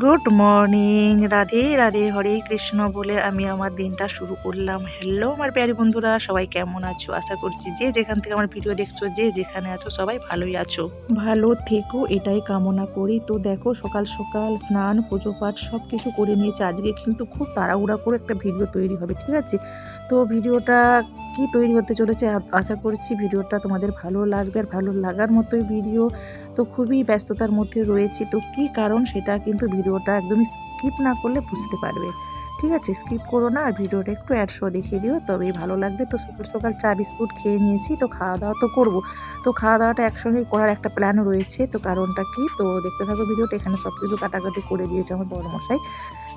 Good morning, Radhe Radhe, হরে কৃষ্ণ বলে আমি আমার দিনটা শুরু করলাম। হ্যালো আমার প্যারি বন্ধুরা, সবাই কেমন আছো? আশা করছি যে যেখান থেকে আমার ভিডিও দেখছো, যে যেখানে আছো সবাই ভালোই আছো, ভালো থেকো এটাই কামনা করি। তো দেখো সকাল সকাল স্নান পুজো পাঠ সব কিছু করে নিয়েছি। আজকে কিন্তু খুব তাড়াহুড়া করে একটা ভিডিও তৈরি হবে, ঠিক আছে? তো ভিডিওটা কি তৈরি হতে চলেছে আশা করছি ভিডিওটা তোমাদের ভালো লাগবে, আর ভালো লাগার মতোই ভিডিও। তো খুবই ব্যস্ততার মধ্যে রয়েছি, তো কি কারণ সেটা কিন্তু ভিডিওটা একদমই স্কিপ না করলে বুঝতে পারবে, ঠিক আছে? স্কিপ করো না, আর ভিডিওটা একটু অ্যাড শো দেখিয়ে দিও, তবেই ভালো লাগবে। তো সকাল সকাল চা বিস্কুট খেয়ে নিয়েছি, তো খাওয়া দাওয়া তো করবো। তো খাওয়া দাওয়াটা একসঙ্গেই করার একটা প্ল্যানও রয়েছে। তো কারণটা কি, তো দেখতে থাকো ভিডিওটা। এখানে সব কিছু কাটাকাটি করে দিয়েছে আমার বড়মশাই,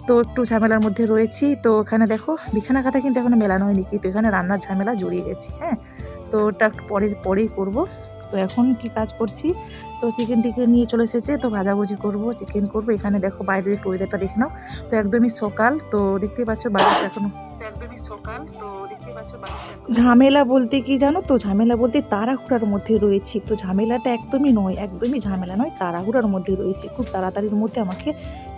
তো একটু ঝামেলার মধ্যে রয়েছি। তো এখানে দেখো বিছানা কাঁথা কিন্তু এখনো মেলানো হয়নি, কিন্তু এখানে রান্নার ঝামেলা জড়িয়ে গেছি। হ্যাঁ, তো ওটা একটু পরেই করবো। তো এখন কি কাজ করছি, তো চিকেন টিকেন নিয়ে চলে এসেছে, তো ভাজাভুজি করবো, চিকেন করবো। এখানে দেখো বাইরের একটু ওয়েদারটা দেখে নাও, তো একদমই সকাল, তো দেখতেই পাচ্ছ বাড়িতে এখনো একদমই সকাল, তো দেখতেই পাচ্ছ ঝামেলা বলতে কি জানো তো, ঝামেলা বলতে তাড়াহুড়ার মধ্যে রয়েছি। তো ঝামেলাটা একদমই ঝামেলা নয়, তাড়াহুড়ার মধ্যে রয়েছি। খুব তাড়াতাড়ির মধ্যে আমাকে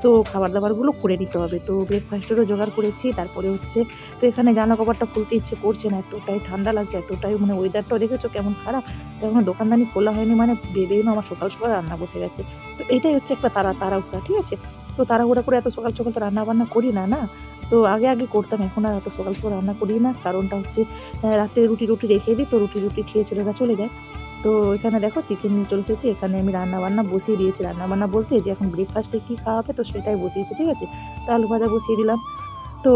তো খাবার দাবারগুলো করে নিতে হবে। তো ব্রেকফাস্টেরও জোগাড় করেছি, তারপরে হচ্ছে তো এখানে জামা কাপড়টা খুলতে ইচ্ছে করছে না, এতটাই ঠান্ডা লাগছে, এতটাই মানে ওয়েদারটাও দেখেছো কেমন খারাপ। তো এখন দোকানদানি খোলা হয়নি, মানে বেবেই না আমার সকাল সকাল রান্না বসে গেছে। তো এটাই হচ্ছে একটা তাড়াহুড়া, ঠিক আছে? তো তাড়াহুড়া করে এত সকাল সকাল তো রান্না বান্না করি না, না। তো আগে করতাম, এখন আর এত সকাল সকাল রান্না করি না। কারণটা হচ্ছে রাতে রুটি রেখে দিই, তো রুটি খেয়ে ছেলেরা চলে যায়। তো এখানে দেখো চিকেন নিয়ে চলে এসেছি, এখানে আমি রান্নাবান্না বসিয়ে দিয়েছি। রান্নাবান্না বলতে যে এখন ব্রেকফাস্টে কী খাওয়া হবে, তো সেটাই বসিয়েছি, ঠিক আছে? তো আলু ভাজা বসিয়ে দিলাম। তো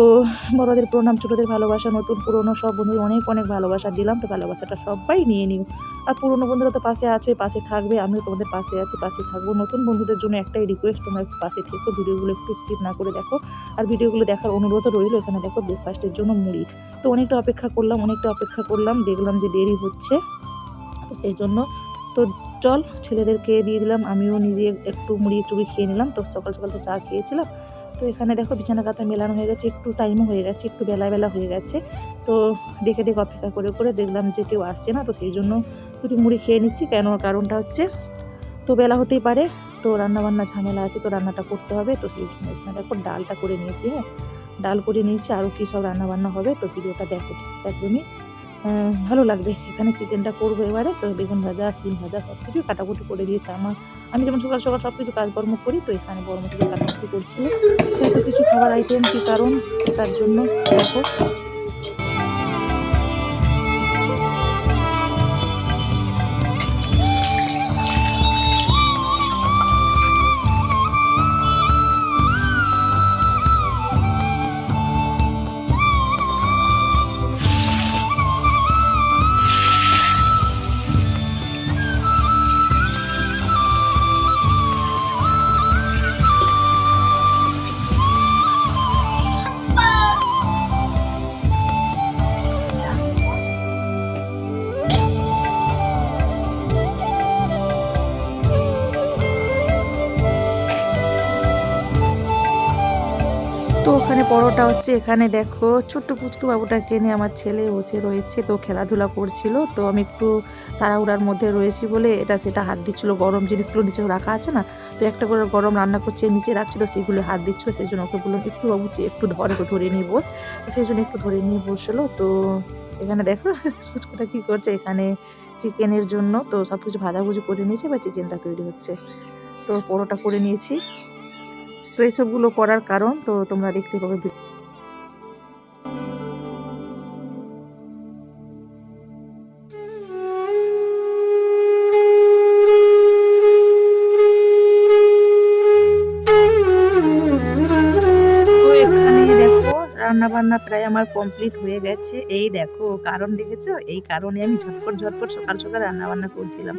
বড়দের প্রণাম, ছোটদের ভালোবাসা, নতুন পুরনো সব বন্ধুদের অনেক অনেক ভালোবাসা দিলাম। তো ভালোবাসাটা সবাই নিয়ে নিও। আর পুরনো বন্ধুরা তো পাশে আছে, পাশে থাকবে, আমিও তোমাদের পাশে আছি, পাশে থাকবো। নতুন বন্ধুদের জন্য একটাই রিকোয়েস্ট, তোমরা একটু পাশে থেকো, ভিডিওগুলো একটু স্কিপ না করে দেখো। আর ভিডিওগুলো দেখার অনুরোধও রইল। এখানে দেখো ব্রেকফাস্টের জন্য মুড়ি, তো অনেকটা অপেক্ষা করলাম, দেখলাম যে দেরি হচ্ছে, তো সেই জন্য তো চল ছেলেদেরকে দিয়ে দিলাম, আমিও নিজে একটু মুড়ি খেয়ে নিলাম। তো সকাল সকাল তো চা খেয়েছিলাম। তো এখানে দেখো বিছানা কাঁথা মেলানো হয়ে গেছে, একটু টাইমও হয়ে গেছে, একটু বেলা হয়ে গেছে। তো দেখে অপেক্ষা করে দেখলাম যে কেউ আসছে না, তো সেই জন্য দুটি মুড়ি খেয়ে নিচ্ছি। কারণটা হচ্ছে তো বেলা হতেই পারে, তো রান্নাবান্না ঝামেলা আছে, তো রান্নাটা করতে হবে। তো সেই জন্য এখানে দেখো ডালটা করে নিয়েছি। হ্যাঁ, ডাল করে নিয়েছি, আরও কী সব রান্নাবান্না হবে, তো ভিডিওটা দেখো, ঠিক আছে? একদমই ভালো লাগবে। এখানে চিকেনটা করবো এবারে, তো বেগুন ভাজা, সিম ভাজা সব কিছুই কাটাকুটি করে দিয়েছে আমি যেমন সকাল সকাল সব কিছু কাজকর্ম করি, তো এখানে বড় মতো কাটাকুটি করছিল। তো এত কিছু খাবার আইটেম, কী কারণ, তার জন্য দেখো। তো ওখানে পরোটা হচ্ছে, এখানে দেখো ছোট্ট পুচকু বাবুটাকে নিয়ে আমার ছেলে বসে রয়েছে, তো খেলাধুলা করছিল। তো আমি একটু তাড়াহুড়ার মধ্যে রয়েছি বলে এটা সেটা হাত দিচ্ছিলো, গরম জিনিসগুলো নিচে রাখা আছে না, তো একটা করে গরম রান্না করছে নিচে রাখছিল, সেগুলো হাত দিচ্ছিলো। সেই জন্য ওকে বললাম একটু বাবু একটু ধরে নিয়ে বস, তো সেই জন্য একটু ধরে নিয়ে বসলো। তো এখানে দেখো পুচকুটা কী করছে, এখানে চিকেনের জন্য তো সব কিছু ভাজাভুজি করে নিয়েছে, বা চিকেনটা তৈরি হচ্ছে। তো পরোটা করে নিয়েছি। তো এইসবগুলো করার কারণ তো তোমরা দেখতে পাবে। তো এখানে দেখো রান্নাবান্না প্রায় আমার কমপ্লিট হয়ে গেছে। এই দেখো কারণ দেখেছো, এই কারণে আমি ঝটপট সকাল সকাল রান্নাবান্না করছিলাম।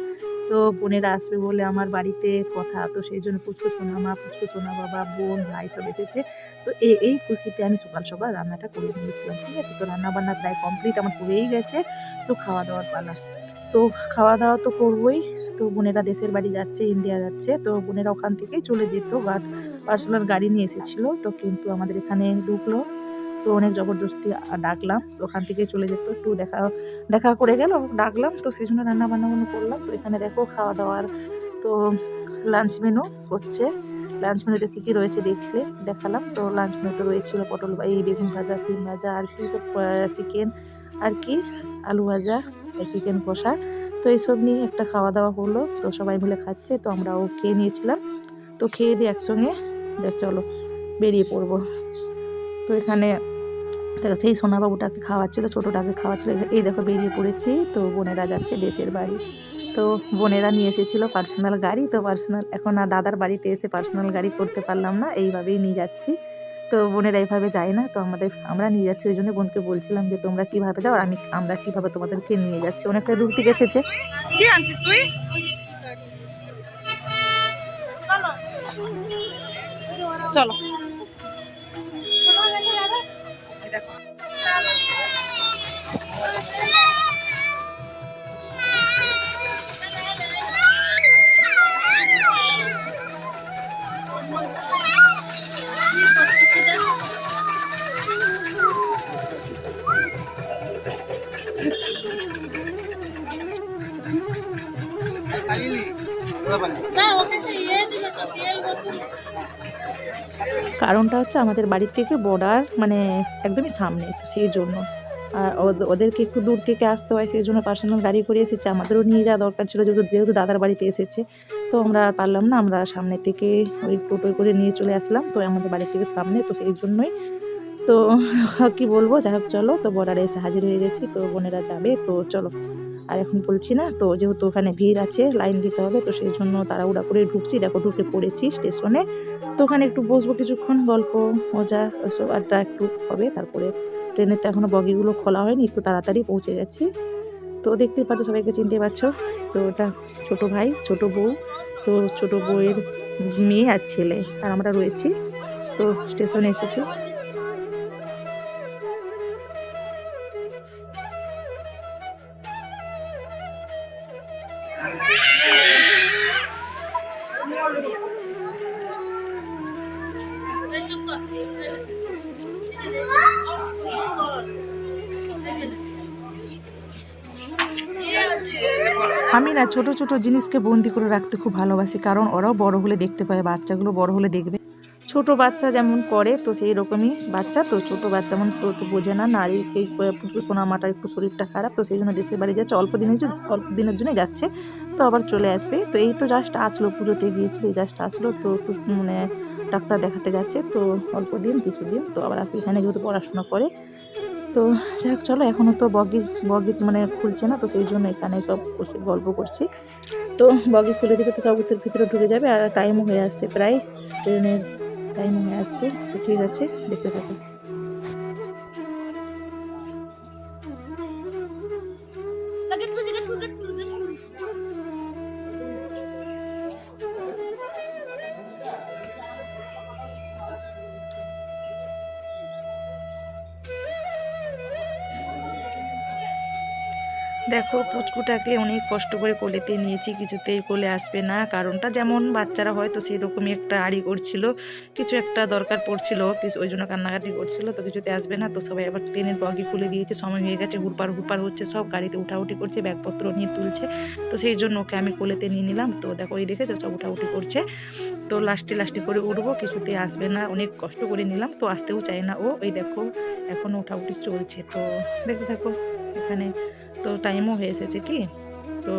তো বোনেরা আসবে বলে আমার বাড়িতে কথা, তো সেই জন্য পুচকু সোনা মা, পুচকু সোনা বাবা, বোন ভাই সব এসেছে। তো এই খুশিতে আমি সকাল সকাল রান্নাটা করে নিয়েছিলাম, ঠিক আছে? তো রান্নাবান্না প্রায় কমপ্লিট আমার হয়েই গেছে। তো খাওয়া দাওয়ার পালা, তো খাওয়া দাওয়া তো করবোই। তো বোনেরা দেশের বাড়ি যাচ্ছে, ইন্ডিয়া যাচ্ছে, তো বোনেরা ওখান থেকেই চলে যেত, পার্সোনাল গাড়ি নিয়ে এসেছিলো, তো কিন্তু আমাদের এখানে ঢুকলো। তো অনেক জবরদস্তি ডাকলাম, তো ওখান থেকে চলে যেত, একটু দেখা করে গেল, ডাকলাম, তো সেই জন্য রান্না বান্না করলাম। তো এখানে দেখো খাওয়া দাওয়ার তো লাঞ্চ মেনু হচ্ছে, লাঞ্চ মেনুতে কী কী রয়েছে দেখালাম। তো লাঞ্চ মেনুতে রয়েছিল পটল এই বেগুন ভাজা, সিম ভাজা, আর কি সব চিকেন, আর কি আলু ভাজা, চিকেন কষা। তো এইসব নিয়ে একটা খাওয়া দাওয়া হলো। তো সবাই মিলে খাচ্ছে, তো আমরাও খেয়ে নিয়েছিলাম। তো খেয়ে দিয়ে একসঙ্গে চলো বেরিয়ে পড়বো। তো এখানে সেই সোনাবাবুটাকে খাওয়াচ্ছিল, ছোটোটাকে খাওয়াচ্ছিল। এই দেখো বেরিয়ে পড়েছি। তো বোনেরা যাচ্ছে দেশের বাড়ি। তো বোনেরা নিয়ে এসেছিলো পার্সোনাল গাড়ি। তো এখন আর দাদার বাড়িতে এসে পার্সোনাল গাড়ি করতে পারলাম না, এইভাবেই নিয়ে যাচ্ছি। তো বোনেরা এইভাবে যায় না, তো আমরা নিয়ে যাচ্ছি। ওই জন্য বোনকে বলছিলাম যে তোমরা কিভাবে যাও আর আমরা কিভাবে তোমাদেরকে নিয়ে যাচ্ছি। অনেকটা দূর থেকে এসেছে। কি আনছিস তুই? চলো কারণটা হচ্ছে আমাদের বাড়ির থেকে বর্ডার মানে একদমই সামনে, তো সেই জন্য আর ওদেরকে একটু দূর থেকে আসতে হয়, সেই জন্য পার্সোনাল গাড়ি করে এসেছে। আমাদেরও নিয়ে যাওয়া দরকার ছিল, যেহেতু দাদার বাড়িতে এসেছে। তো আমরা আর পারলাম না, আমরা সামনে থেকে ওই টোটোয় করে নিয়ে চলে আসলাম। তো আমাদের বাড়ির থেকে সামনে, তো সেই জন্যই। তো কি বলবো, যাই হোক চলো, তো বর্ডারে এসে হাজির হয়ে গেছি। তো বোনেরা যাবে, তো চলো আর এখন বলছি না। তো যেহেতু ওখানে ভিড় আছে, লাইন দিতে হবে, তো সেই জন্য তাড়াহুড়া করে ঢুকছি। দেখো ঢুকে পড়েছি স্টেশনে। তো ওখানে একটু বসবো কিছুক্ষণ, গল্প মজা ওইসব আড্ডা একটু হবে। তারপরে ট্রেনের তো এখনো বগিগুলো খোলা হয়নি, একটু তাড়াতাড়ি পৌঁছে গেছি। তো দেখতেই পাচ্ছ, সবাইকে চিনতে পারছো। তো ওটা ছোট ভাই, ছোট বউ, তো ছোট বউয়ের মেয়ে আর ছেলে, আর আমরা রয়েছি। তো স্টেশনে এসেছি। আমি না ছোট ছোট জিনিসকে বন্দি করে রাখতে খুব ভালোবাসি, কারণ ওরাও বড় হলে দেখতে পায়, বাচ্চাগুলো বড় হলে দেখবে। ছোট বাচ্চা যেমন করে, তো সেই রকমই বাচ্চা। তো ছোট বাচ্চা মানুষ তো বোঝে না, নারী এই পুচকু সোনামাটার একটু শরীরটা খারাপ, তো সেই জন্য দেশের বাড়ি যাচ্ছে। অল্প দিনের জন্য যাচ্ছে, তো আবার চলে আসবে। তো এই তো জাস্ট আসলো, পুজোতে গিয়েছিল, এই জাস্ট আসলো। তো মানে ডাক্তার দেখাতে যাচ্ছে, তো অল্প দিন কিছুদিন তো আবার আসবে। এখানে যেহেতু পড়াশোনা করে, তো যাই হোক চলো, এখনও তো বগি মানে খুলছে না, তো সেই জন্য এখানে সব বসে গল্প করছি। তো বগি খুলে দিবে, তো সব ভিতরে ঢুকে যাবে। আর টাইমও হয়ে আসছে, প্রায় ট্রেনের টাইমও হয়ে আসছে। তো ঠিক আছে, দেখতে থাকো। দেখো পুচকুটাকে অনেক কষ্ট করে কোলেতে নিয়েছি, কিছুতেই কোলে আসবে না। কারণটা যেমন বাচ্চারা হয়, তো সেরকমই একটা আড়ি করছিল, কিছু একটা দরকার পড়ছিল, কিছু ওই জন্য কান্নাকাটি করছিল। তো কিছুতে আসবে না। তো সবাই আবার ট্রেনের বগি খুলে দিয়েছে, সময় হয়ে গেছে, হুড়পাড় হচ্ছে, সব গাড়িতে উঠাউঠি করছে, ব্যাগপত্র নিয়ে তুলছে। তো সেই জন্য ওকে আমি কোলেতে নিয়ে নিলাম। তো দেখো এই দেখে সব উঠাউঠি করছে। তো লাস্টে করে উঠবো, কিছুতে আসবে না, অনেক কষ্ট করে নিলাম। তো আসতেও চায় না ও, ওই দেখো এখনও উঠাউঠি চলছে। তো দেখতে থাকো এখানে। তো টাইমও হয়ে এসেছে কি, তো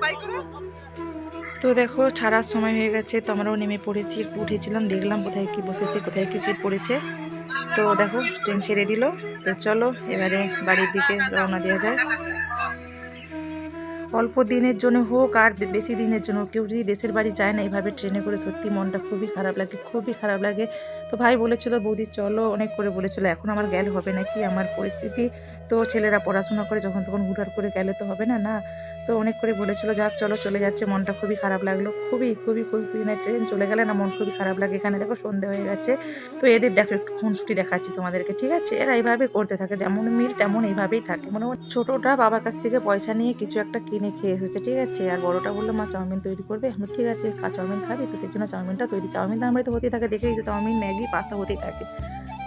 বাই করে তো দেখো ছাড়ার সময় হয়ে গেছে, তো আমরাও নেমে পড়েছি। একটু উঠেছিলাম, দেখলাম কোথায় কি বসেছে, কোথায় কি সিট পড়েছে। তো দেখো ট্রেন ছেড়ে দিল। তো চলো এবারে বাড়ির দিকে রওনা দেওয়া যায়। অল্প দিনের জন্য হোক আর বেশি দিনের জন্য, কেউ যদি দেশের বাড়ি যায় না এভাবে ট্রেনে করে, সত্যি মনটা খুবই খারাপ লাগে, খুবই খারাপ লাগে। তো ভাই বলেছিল বৌদি চলো, অনেক করে বলেছিল, এখন আমার গেলে হবে নাকি, আমার পরিস্থিতি তো ছেলেরা পড়াশোনা করে যখন তখন হুটহাট করে গেলে তো হবে না না। তো অনেক করে বলেছিল যাক চলো, চলে যাচ্ছে। মনটা খুবই খারাপ লাগলো, খুবই খুবই খুবই, না ট্রেন চলে গেলে না মন খুবই খারাপ লাগে। এখানে দেখো সন্ধে হয়ে গেছে। তো এদের দেখো একটু খুনসুটি দেখাচ্ছি তোমাদেরকে, ঠিক আছে? এরা এইভাবে করতে থাকে, যেমন মিল তেমন এইভাবেই থাকে। মনে হয় ছোটটা বাবার কাছ থেকে পয়সা নিয়ে কিছু একটা কিনে খেয়ে এসেছে, ঠিক আছে? আর বড়টা বললো মা চাউমিন তৈরি করবে। আমি ঠিক আছে, চাউমিন খাবি তো, সেই জন্য চাউমিনটা তৈরি। চাউমিন তো আমরা তো হতেই থাকে, দেখেই তো চাউমিন ম্যাগি পাস্তা হতেই থাকে।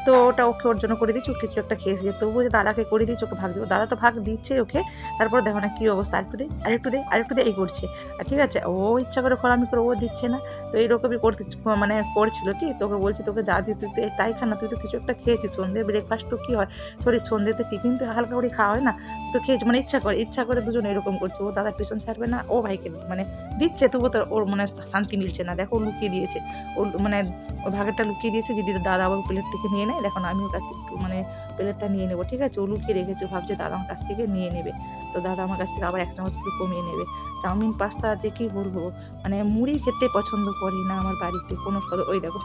তো ওটা ওকে ওর জন্য করে দিচ্ছি, কিছু একটা খেয়েছে। তবুও যে দাদাকে করে দিচ্ছি, ওকে ভাগ দেবো, দাদা তো ভাগ দিচ্ছে ওকে। তারপর দেখো না কি অবস্থা, আরেকটু দে আরেকটু দে আরেকটু দে এই করছে। আর ঠিক আছে, ও ইচ্ছা করে খোলামি করে ও দিচ্ছে না। তো এইরকমই করতে মানে করছিল কি, তোকে বলছি তোকে যা দিই তুই তো তাই খা না, তুই তো কিছু একটা খেয়েছিস। সন্ধ্যে ব্রেকফাস্ট তো কী হয়, সরি সন্ধ্যেতে টিফিন তো হালকা করে খাওয়া হয় না, তো খেয়েছি মানে ইচ্ছা করে দুজন এরকম করছে। ও দাদার পিছন ছাড়বে না, ও ভাইকে মানে দিচ্ছে, তবুও তো ওর মানে শান্তি মিলছে না। দেখো লুকিয়ে দিয়েছে, ওর মানে ওর ভাগেরটা লুকিয়ে দিয়েছে, যদি দাদা আবার প্লেট থেকে নিয়ে নেয়। দেখো না আমি ওর কাছ থেকে একটু মানে প্লেটটা নিয়ে নেবো, ঠিক আছে? ও লুকিয়ে রেখেছে, ভাবছে দাদা আমার কাছ থেকে নিয়ে নেবে। তো দাদা আমার কাছ থেকে আবার এক চামচ একটু কমিয়ে নেবে। চাউমিন পাস্তা যে কী বলবো, মানে মুড়ি খেতে পছন্দ করি না আমার বাড়িতে কোনো ওই দেখো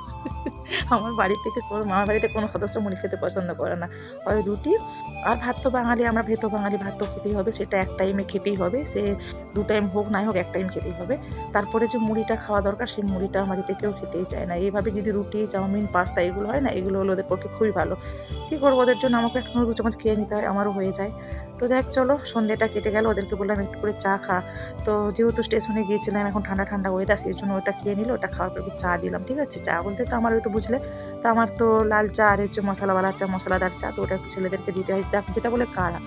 আমার বাড়ি থেকে মামার বাড়িতে কোনো সদস্য মুড়ি খেতে পছন্দ করে না। হয় রুটি আর ভাত, তো বাঙালি আমরা, ভেতো বাঙালি, ভাত তো খেতেই হবে, সেটা এক টাইমে খেতেই হবে, সে 2 টাইম হোক নাই হোক এক টাইম খেতেই হবে। তারপরে যে মুড়িটা খাওয়া দরকার, সেই মুড়িটা আমার বাড়িতে কেউ খেতেই চায় না। এইভাবে যদি রুটি চাউমিন পাস্তা এগুলো হয় না, এগুলো হলো ওদের পক্ষে খুবই ভালো। কী করবো, ওদের জন্য আমাকে এখন 2 চামচ খেয়ে নিতে হয়, আমারও হয়ে যায়। তো যাই হোক চলো, সন্ধ্যেটা কেটে গেল, ওদেরকে বললাম একটু করে চা খা। তো যেহেতু স্টেশনে গিয়েছিলাম, এখন ঠান্ডা ঠান্ডা ওয়েদার, সেই জন্য ওটা খেয়ে নিল। ওটা খাওয়ার পর চা দিলাম, ঠিক আছে? চা বলতে তো আমার তো বুঝলে, তো আমার তো লাল চা আর হচ্ছে মশলাওয়ালা চা, মশলাদার চা, তো ওটা একটু ছেলেদেরকে দিতে হয়, যেটা বলে কাড়া।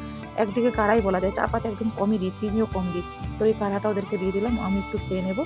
একদিকে কাড়াই বলা যায়, চা পাতা একদম কমই দিই, চিনিও কম দিই। তো এই কাড়াটা ওদেরকে দিয়ে দিলাম, আমি একটু খেয়ে নেবো।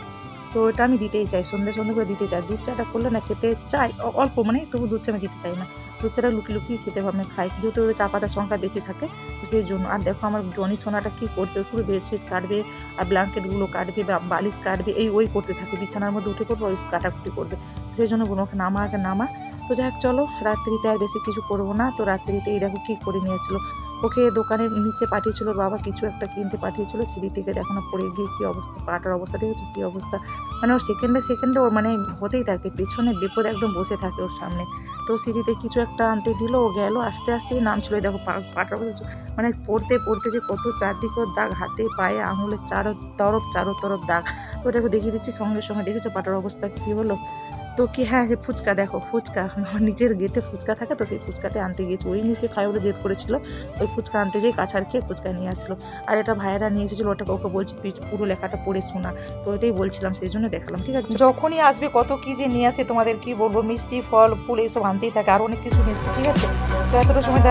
তো ওটা আমি দিতেই চাই, সন্ধ্যে করে দিতে চাই। দুধ চাটা করলে না খেতে চাই অল্প, মানে তবু দুধ চা আমি দিতে চাই না। দুধ চাটা লুকিয়ে খেতে আমি খাই, যেহেতু ওদের চা পাতার সংখ্যা বেশি থাকে, সেই জন্য। আর দেখো আমার জনি সোনাটা কী করছে, পুরো বেডশিট কাটবে আর ব্ল্যাঙ্কেটগুলো কাটবে, বালিশ কাটবে, ওই করতে থাকে। বিছানার মধ্যে উঠে করবে, ওই কাটাকুটি করবে। সেই জন্য বলুন ওকে নামা, আগে নামা। তো যাই হোক চলো, রাত্রিতে আর বেশি কিছু করবো না। তো রাত্রিতে এই দেখো কী করে নিয়েছিল, ওকে দোকানের নিচে পাঠিয়েছিল বাবা, কিছু একটা কিনতে পাঠিয়েছিল। সিঁড়ি থেকে দেখো না পড়ে গিয়ে কী অবস্থা, পাটার অবস্থা দেখেছো কী অবস্থা। মানে ওর সেকেন্ডে ওর মানে হতেই থাকে, পেছনে বিপদ একদম বসে থাকে ওর সামনে। তো সিঁড়িতে কিছু একটা আনতে দিল, ও গেল, আস্তে আস্তেই নামছিল। দেখো পাটার অবস্থা, মানে পড়তে যে কত চারদিকে ওর দাগ, হাতে পায়ে আঙুলের চারো তরফ দাগ। তো ওটাকে দেখিয়ে দিচ্ছি সঙ্গে সঙ্গে, দেখেছো পাটার অবস্থা কী হলো। তো কি, হ্যাঁ সে ফুচকা, দেখো ফুচকা, আমার নিজের গেটে ফুচকা থাকে, তো সেই ফুচকাতে আনতে গিয়েছি। ওই নিশ্চয়ই খাই বলে জেদ করেছিল, ওই ফুচকা আনতে যেয়ে কাছাড় খেয়ে ফুচকা নিয়ে আসলো। আর এটা ভাইয়েরা নিয়ে এসেছিলো, ওটাকে ওকে বলছি পুরো লেখাটা পড়ে শোনা। তো এটাই বলছিলাম, সেই জন্য দেখালাম, ঠিক আছে? যখনই আসবে কত কী যে নিয়ে আসে, তোমাদের কি বলবো, মিষ্টি ফল ফুল এইসব আনতেই থাকে, আর অনেক কিছু নিয়ে এসছে, ঠিক আছে? তো এতটা সময়